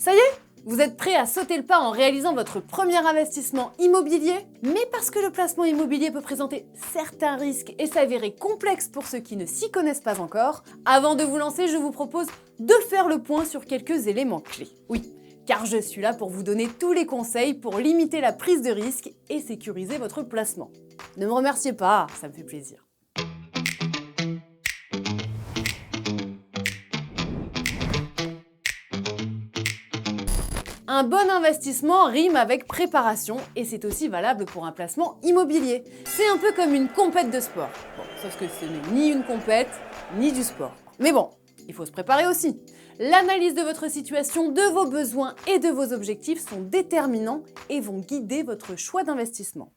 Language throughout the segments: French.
Ça y est? Vous êtes prêt à sauter le pas en réalisant votre premier investissement immobilier? Mais parce que le placement immobilier peut présenter certains risques et s'avérer complexe pour ceux qui ne s'y connaissent pas encore, avant de vous lancer, je vous propose de faire le point sur quelques éléments clés. Oui, car je suis là pour vous donner tous les conseils pour limiter la prise de risque et sécuriser votre placement. Ne me remerciez pas, ça me fait plaisir. Un bon investissement rime avec préparation et c'est aussi valable pour un placement immobilier. C'est un peu comme une compète de sport. Bon, sauf que ce n'est ni une compète, ni du sport. Mais bon, il faut se préparer aussi. L'analyse de votre situation, de vos besoins et de vos objectifs sont déterminants et vont guider votre choix d'investissement.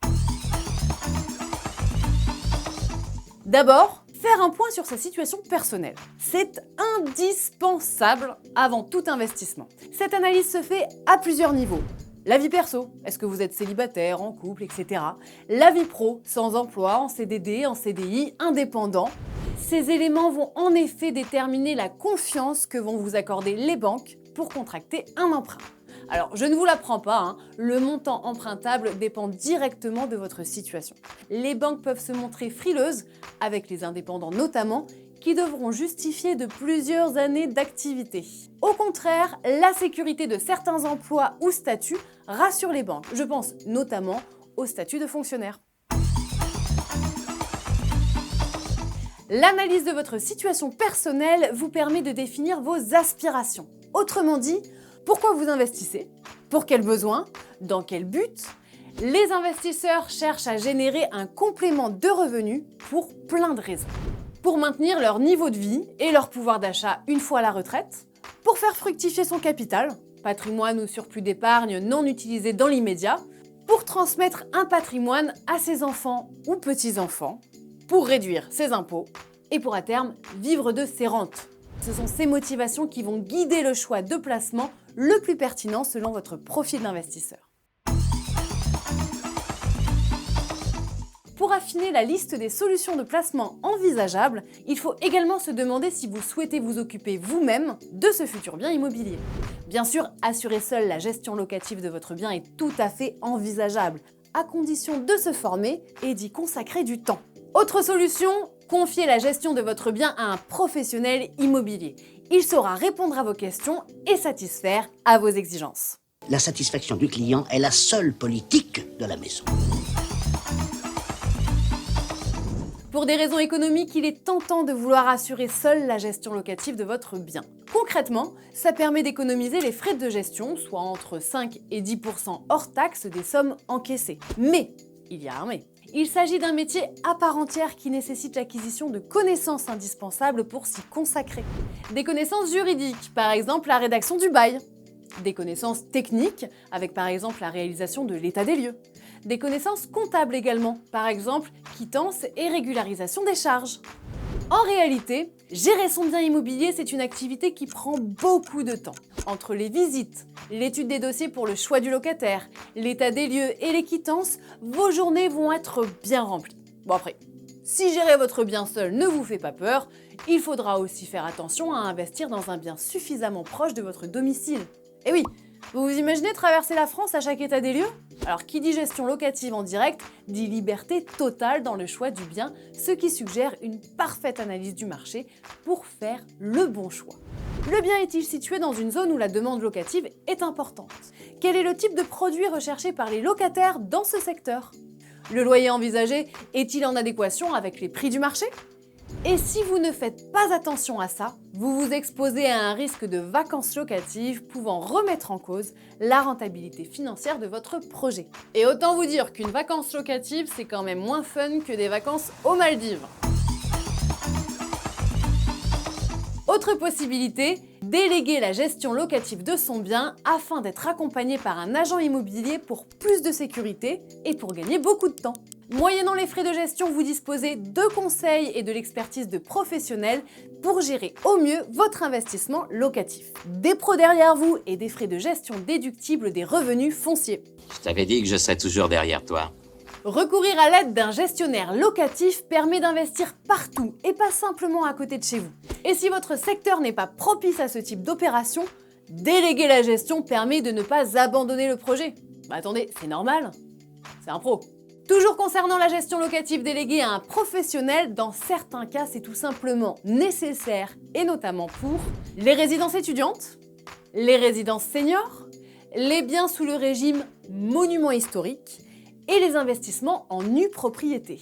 D'abord, faire un point sur sa situation personnelle. C'est indispensable avant tout investissement. Cette analyse se fait à plusieurs niveaux. La vie perso, est-ce que vous êtes célibataire, en couple, etc. La vie pro, sans emploi, en CDD, en CDI, indépendant. Ces éléments vont en effet déterminer la confiance que vont vous accorder les banques pour contracter un emprunt. Alors, je ne vous l'apprends pas, le montant empruntable dépend directement de votre situation. Les banques peuvent se montrer frileuses, avec les indépendants notamment, qui devront justifier de plusieurs années d'activité. Au contraire, la sécurité de certains emplois ou statuts rassure les banques. Je pense notamment au statut de fonctionnaire. L'analyse de votre situation personnelle vous permet de définir vos aspirations. Autrement dit, pourquoi vous investissez? Pour quels besoins? Dans quel but? Les investisseurs cherchent à générer un complément de revenus pour plein de raisons. Pour maintenir leur niveau de vie et leur pouvoir d'achat une fois à la retraite, pour faire fructifier son capital, patrimoine ou surplus d'épargne non utilisé dans l'immédiat, pour transmettre un patrimoine à ses enfants ou petits-enfants, pour réduire ses impôts et pour à terme vivre de ses rentes. Ce sont ces motivations qui vont guider le choix de placement le plus pertinent selon votre profil d'investisseur. Pour affiner la liste des solutions de placement envisageables, il faut également se demander si vous souhaitez vous occuper vous-même de ce futur bien immobilier. Bien sûr, assurer seul la gestion locative de votre bien est tout à fait envisageable, à condition de se former et d'y consacrer du temps. Autre solution, confier la gestion de votre bien à un professionnel immobilier. Il saura répondre à vos questions et satisfaire à vos exigences. La satisfaction du client est la seule politique de la maison. Pour des raisons économiques, il est tentant de vouloir assurer seul la gestion locative de votre bien. Concrètement, ça permet d'économiser les frais de gestion, soit entre 5 et 10% hors taxe des sommes encaissées. Mais, il y a un mais. Il s'agit d'un métier à part entière qui nécessite l'acquisition de connaissances indispensables pour s'y consacrer. Des connaissances juridiques, par exemple la rédaction du bail. Des connaissances techniques, avec par exemple la réalisation de l'état des lieux. Des connaissances comptables également, par exemple quittance et régularisation des charges. En réalité, gérer son bien immobilier, c'est une activité qui prend beaucoup de temps. Entre les visites, l'étude des dossiers pour le choix du locataire, l'état des lieux et les quittances, vos journées vont être bien remplies. Bon après, si gérer votre bien seul ne vous fait pas peur, il faudra aussi faire attention à investir dans un bien suffisamment proche de votre domicile. Et oui, vous vous imaginez traverser la France à chaque état des lieux? Alors qui dit gestion locative en direct, dit liberté totale dans le choix du bien, ce qui suggère une parfaite analyse du marché pour faire le bon choix. Le bien est-il situé dans une zone où la demande locative est importante? Quel est le type de produit recherché par les locataires dans ce secteur? Le loyer envisagé est-il en adéquation avec les prix du marché? Et si vous ne faites pas attention à ça, vous vous exposez à un risque de vacances locatives pouvant remettre en cause la rentabilité financière de votre projet. Et autant vous dire qu'une vacance locative, c'est quand même moins fun que des vacances aux Maldives. Autre possibilité, déléguer la gestion locative de son bien afin d'être accompagné par un agent immobilier pour plus de sécurité et pour gagner beaucoup de temps. Moyennant les frais de gestion, vous disposez de conseils et de l'expertise de professionnels pour gérer au mieux votre investissement locatif. Des pros derrière vous et des frais de gestion déductibles des revenus fonciers. Je t'avais dit que je serais toujours derrière toi. Recourir à l'aide d'un gestionnaire locatif permet d'investir partout et pas simplement à côté de chez vous. Et si votre secteur n'est pas propice à ce type d'opération, Déléguer la gestion permet de ne pas abandonner le projet. Bah attendez, c'est normal, c'est un pro. Toujours concernant la gestion locative déléguée à un professionnel, dans certains cas, c'est tout simplement nécessaire, et notamment pour les résidences étudiantes, les résidences seniors, les biens sous le régime monument historique et les investissements en nue propriété.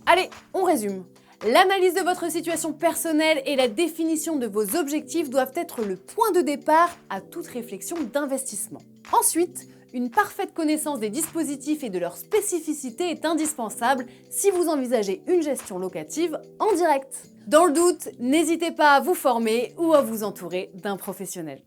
Allez, on résume. L'analyse de votre situation personnelle et la définition de vos objectifs doivent être le point de départ à toute réflexion d'investissement. Ensuite, une parfaite connaissance des dispositifs et de leurs spécificités est indispensable si vous envisagez une gestion locative en direct. Dans le doute, n'hésitez pas à vous former ou à vous entourer d'un professionnel.